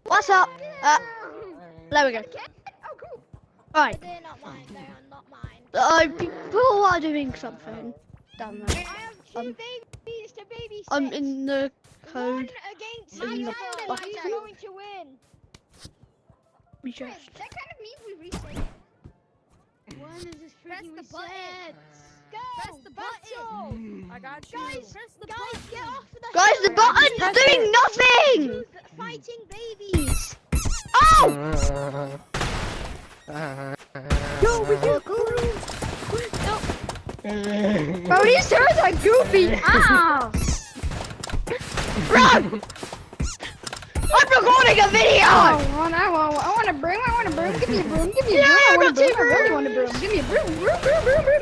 What's up? There we go. Oh, cool. Right. They're not mine. They are not mine. People are doing something down there. I have two babies to babysit. I'm in the One code. against in the the other. box. Who's going to win? We Wait, just. that kind of means we reset. When is this Press freaking the reset? button. Go. Press the button. I got you. Guys, Press the guys, button. get off of the Guys, the hill. button's doing nothing! Fighting babies. Oh! Yo, we do Bro, these turns are goofy ass! Run! I'm recording a video! I want a broom. Give me a broom. Give me a broom. I want a broom. I really want a broom. Give me a broom.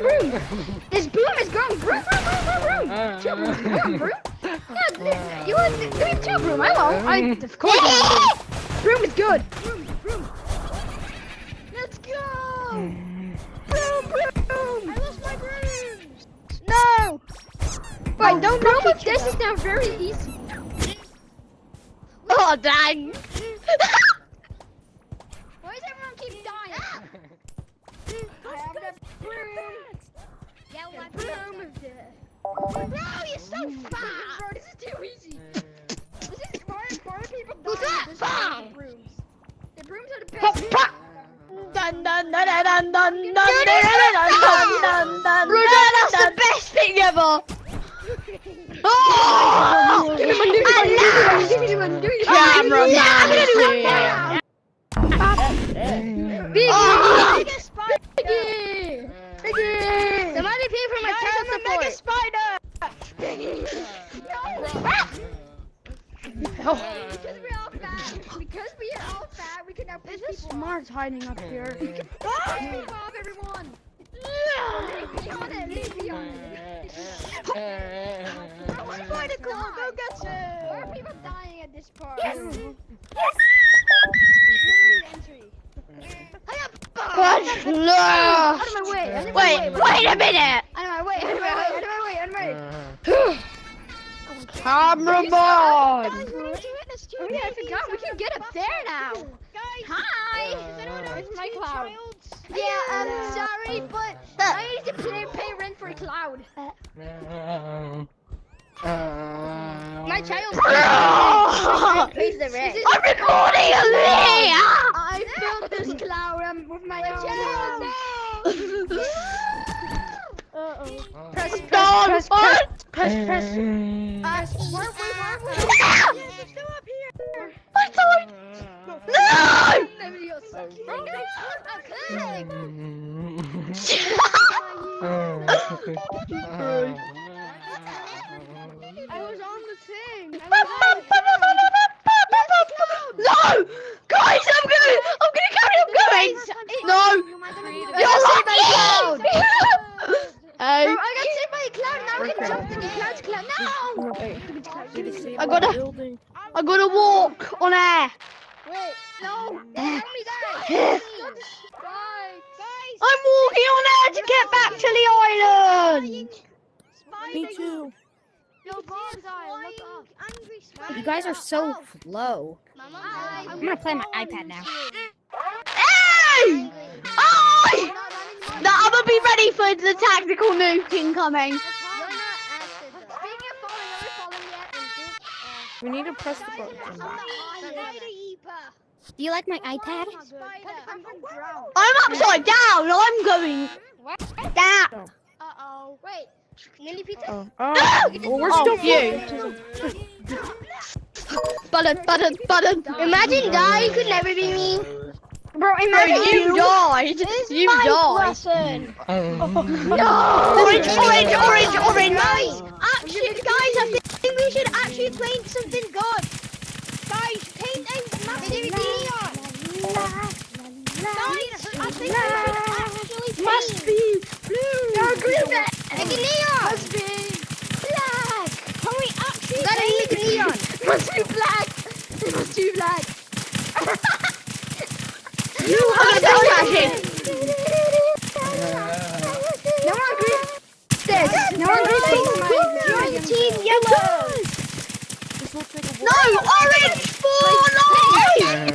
Broom. This broom is going broom. Two brooms. You want broom? Yeah, you want? Give me two broom. I won't. Of course I want broom. Broom is good. Broom. Let's go. Broom. I lost my brooms. No. Wait, don't broom. This is now very easy. Oh, dang! Why does everyone keep dying? I have the broom. Yeah, well, my Broom is dead. Bro, you're so fat. Bro, this is too easy. This is why people die. Who's that? This is Bam! the brooms. The brooms are the Pop, best. pop. Dun dun dun dun dun dun dun dun dun. Bro, that's the best thing ever! Oh! Give me one, give me one. Cameraman here! Oh! Somebody pay for my child support. Because we are all fat, we can now push people off. Smart's hiding up here. Push people off, everyone. Leave me on it. Let's find a car. Go get some. Why are people dying at this part? What? No! Out of my way. Wait a minute! Out of my way. Cameraman! Guys, we need to witness two Oh yeah, I babies. forgot. We can get up there now. Guys, Hi. does anyone have Where's my two cloud? childs? Yeah, sorry, but I need to pay rent for a cloud. My child pays the rent. I'm recording a video! I built this cloud with my own hands. Press. What the? No! I was on the thing. No! Guys, I'm gonna carry on going! No! You're lucky! I got saved by a cloud. Now we can jump to the cloud's cloud. No! I gotta walk on air. Wait, no. Help me, guys. I'm walking on air to get back to the island. Me too. Yo, Bonsai, look up. Angry spider. You guys are so slow. Hi. I'm gonna play my iPad now. Hey! Oh! No, I'm gonna be ready for the tactical nuking coming. We need to press the button. Do you like my iPad? I'm upside down. I'm going down. Uh-oh. Wait. Nilly pizza? Well, we're still you. Button. Imagine dying could never be me. Bro, imagine You died. You died. Lesson. No. Orange. Guys, I think we should actually paint something good. Guys, paint a massive neon. Guys, I think we should actually paint. must be blue. No, green. Make a neon. Must be Black. Can we actually Gotta paint make neon? must be black. It must be black. You are crashing. No one agrees. This. No one agrees. Join team yellow. guess we'll take a No, orange for life!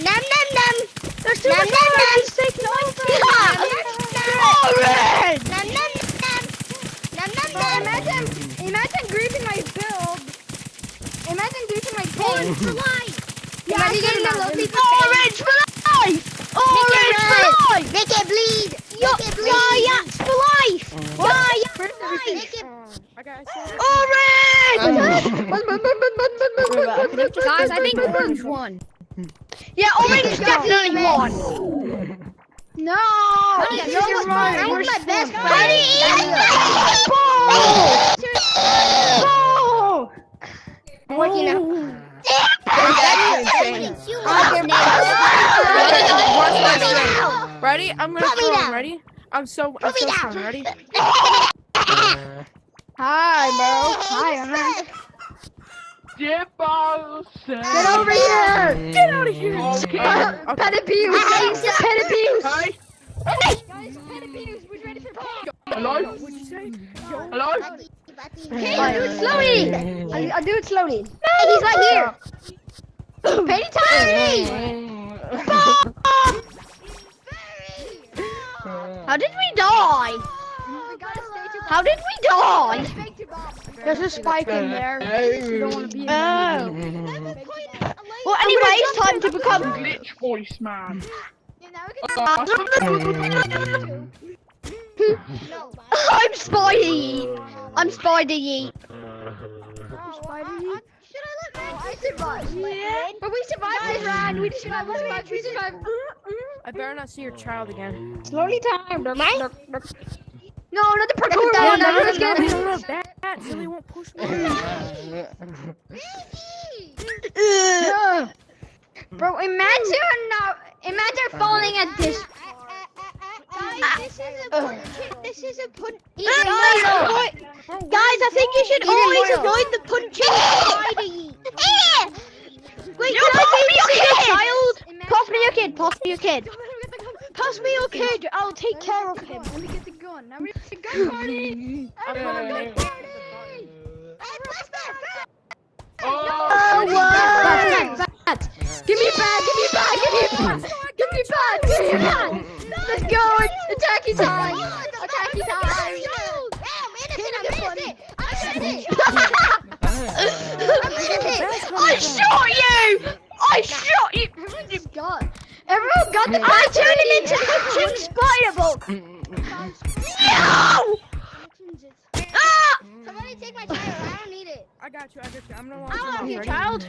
Nom nom nom. There's too much orange taking over! Orange! Nom nom nom. Nom nom nom. Imagine griefing my build. Imagine griefing my Orange pig. for life. Yeah, Imagine getting a lovely Orange for life! Orange for life! Make it bleed. Make it bleed. Yayats for life. Yayats for life. Make it. Orange! Guys, I think orange won. Yeah, orange definitely won! No. Yes, You're you're right. That was my best friend. I'm working out. Ready? I'm gonna Put me throw him. down. Ready? I'm so me down. strong. Ready? Hi, bro. Hi, man. Get Get over here. Get out of here. Pet abuse. Pet abuse. Hi. Guys, pet abuse. We're ready for pet. Hello? What'd you say? Hello? Okay, I'll do it slowly. I'll do it slowly. Hey, he's right here. Penny time. How did we die? How did we die? There's a spike in there. You don't want to be in Oh. Well, anyway, it's time to become... Glitch voice, man. I'm Spidey! I'm Spidey! I survived. Yeah. But we survived this round. We survived. We survived. I better not see your child again. Slowly time. No, not the parkour Yeah, one. no, That was we good. don't have that, so they won't push me. Bro, imagine falling at this. This is a punch. Guys, I think you should always avoid the punching spider. Wait, can I babysit your child? Pass me your kid, pass me your kid. Pass me your kid, I'll take care of him. Let me get the gun. Now we have the gun party. Everyone, gun party. Oh, Give me back. Give me back. Give me back. Give me back. Give me back. Let's go. It's attacky time. Attacky time. I shot you! I shot you! Everyone got the I turned him into punching spider ball. No! Ah! Somebody take my child. I don't need it. I got you. I'm no I longer love your ready? child.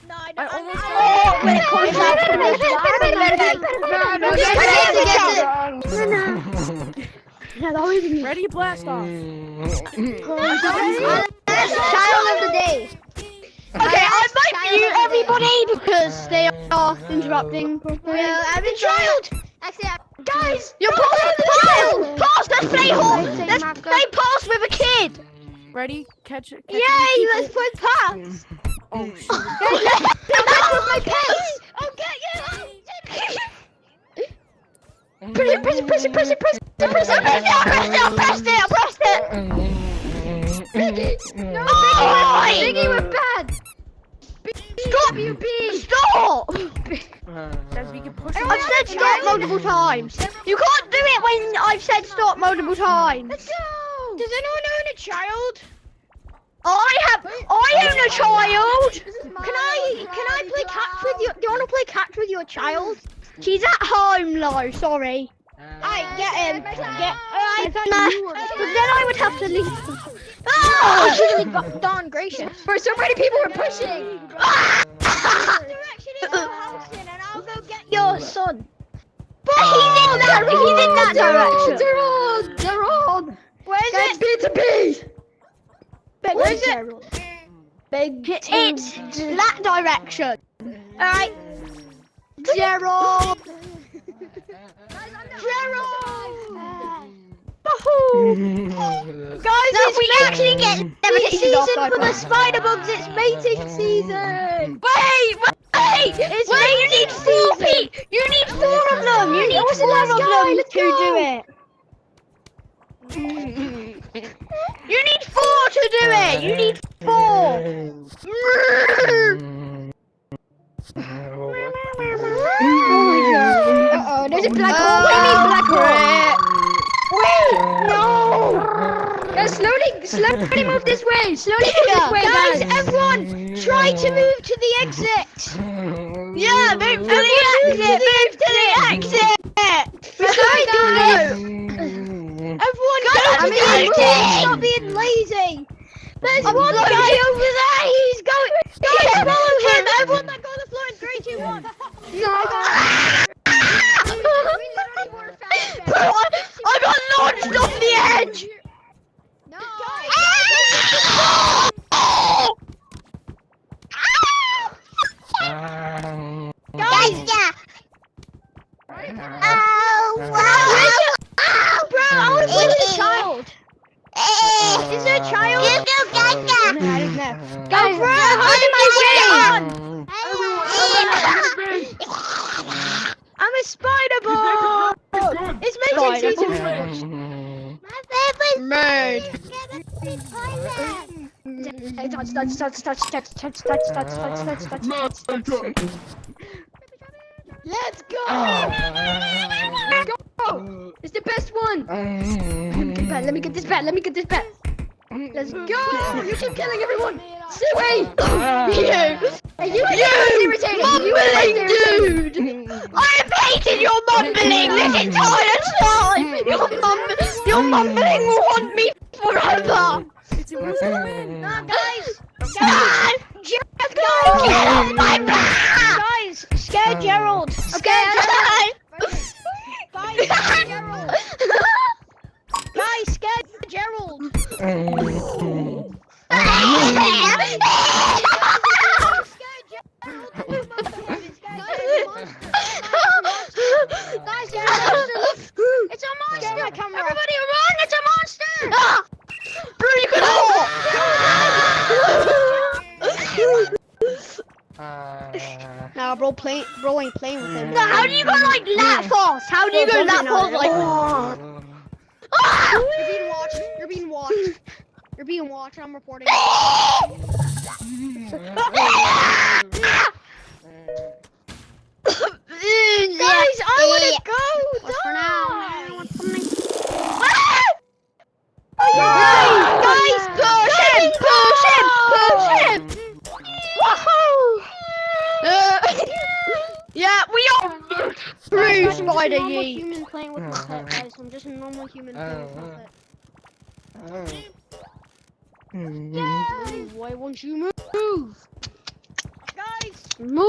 No, I I almost when it comes Ready? Blast off. Child of the day. Okay, I might mute everybody because they are interrupting. Well, I'm a child. Actually, Guys, you're pausing the child. Pause. Let's play home. Let's play pause with a kid. Ready? Catch it. Yay! Let's play pass. Oh shit. That's with my pets. I'll get you. Press it. Press it. No, Oh, Biggie, we're bad. Stop! Stop! Guys, we can push I've said stop multiple times. You can't do it when I've said stop multiple times. Let's go. Does anyone own a child? I own a child. Can I play catch with you? Do you want to play catch with your child? She's at home, though. Sorry. Alright, get him. Alright, but then I would have to leave. Oh, she got darn gracious. For so many people were pushing. Direction in your house in, and I'll go get your son. But he's in that direction. They're on. Where's That's it? B to B. Where's it? It's that direction. Alright. Gerald. Guys, we actually get season for the spider bugs. It's mating season. Wait! It's mating season. You need 4 of them. You need 4 of them to do it. You need 4 to do it. You need 4. Uh-oh, there's a black hole. What do you mean black hole? Wait, no. Guys, slowly move this way. Slowly move this way, Guys, guys. everyone, try to move to the exit. Yeah, move to the exit. Move to the exit. Sorry, guys. Everyone, go to I'm the in exit. the Stop being lazy. There's I'm one on the guy edge. over there. He's going. Guys, follow him. Everyone, let go of the floor in 3, 2, 1. I got launched off the edge. No. Guys, yeah. Bro, where's the child? Is there a child? Guys, bro, how did my I'm a spider ball. It's making season 3. Made. Let's go! It's the best one! Let me get this bat, let me get this bat. Let's go! You keep killing everyone! Stay away! Hey, you irritating! Mumbling dude! I've hated your mumbling this entire time! Your mumbling will haunt me forever! It's a win. Guys, Just go kill my back! guys, scare Gerald. Okay, Guys, scare Gerald. Guys, scare Gerald. Guys, it's a monster! Everybody run! It's a monster! Bro, you can Nah, bro ain't playing with him. No, how do you go like that fast? How do you go that fast? Like, You're being watched. You're being watched. You're being watched. I'm reporting. guys, I want to go. What's for now? Guys, push him! Woohoo! Yeah, we are through Spider normal Yeet. human playing with my pet, guys. I'm just a normal human playing with my pet. Why won't you move? Guys, Move!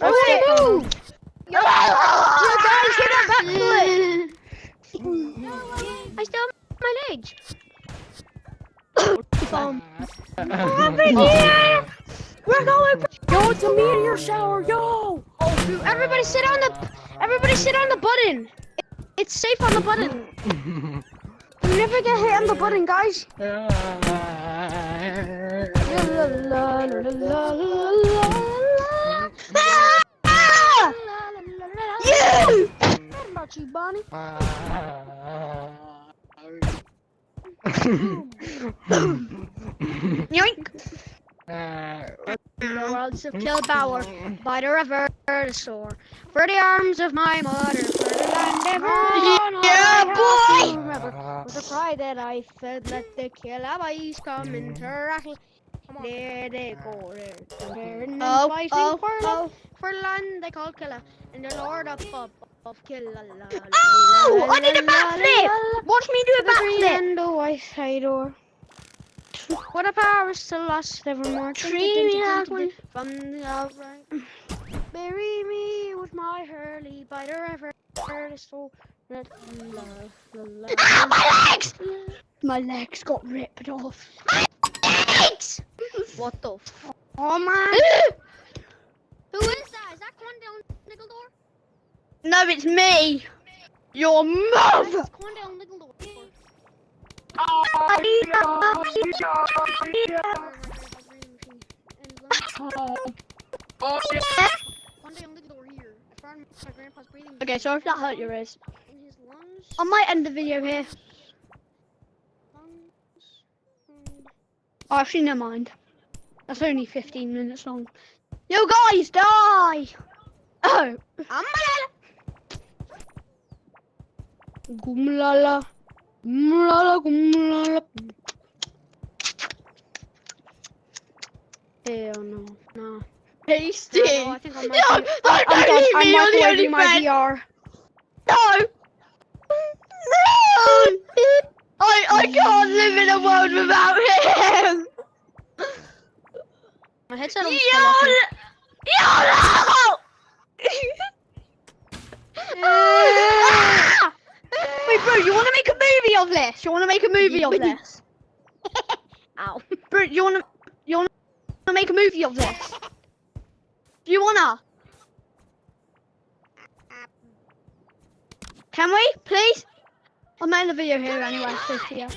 Okay. Move! you guys, hit that back I still have my legs. We're going. Go to meteor shower, yo! Everybody sit on the button. It's safe on the button. You never get hit on the button, guys. You! What about you, Bonnie? Yoink! The worlds of kill power by the river to soar. For the arms of my mother, for the land ever. Yeah, boy! Remember, with the cry that I fed, let the killaboys come into rattle. There they go, there and then fighting for land they call Killa, and the Lord of Killa. Oh! I did a backflip! Watch me do a backflip! And the white side door. What a power is still lost evermore. Dreaming out from the outright. Bury me with my hurley by the river. So that love. My legs! My legs got ripped off. My legs! What the f? Oh man! Who is that? Is that Condell Niggledore? No, it's me! Your mother! That's Condell Niggledore. Okay, so if that hurt your ears, In his lungs. I might end the video here. Oh, actually, never mind. That's only 15 minutes long. You guys, die! Oh. Gumlala. Gumlala, gumlala. Hell no, no. Tasty. No, I think I might No, be, don't I'm leave me, you're the only microwaving my friend. VR. No! No! I can't live in a world without him! My headset almost fell off me. Wait, bro, you want to make a movie of this? You want to make a movie of this? Ow. Bro, you want to make a movie of this? Do you wanna? Can we, please? I'm ending the video here anyway. So, yeah.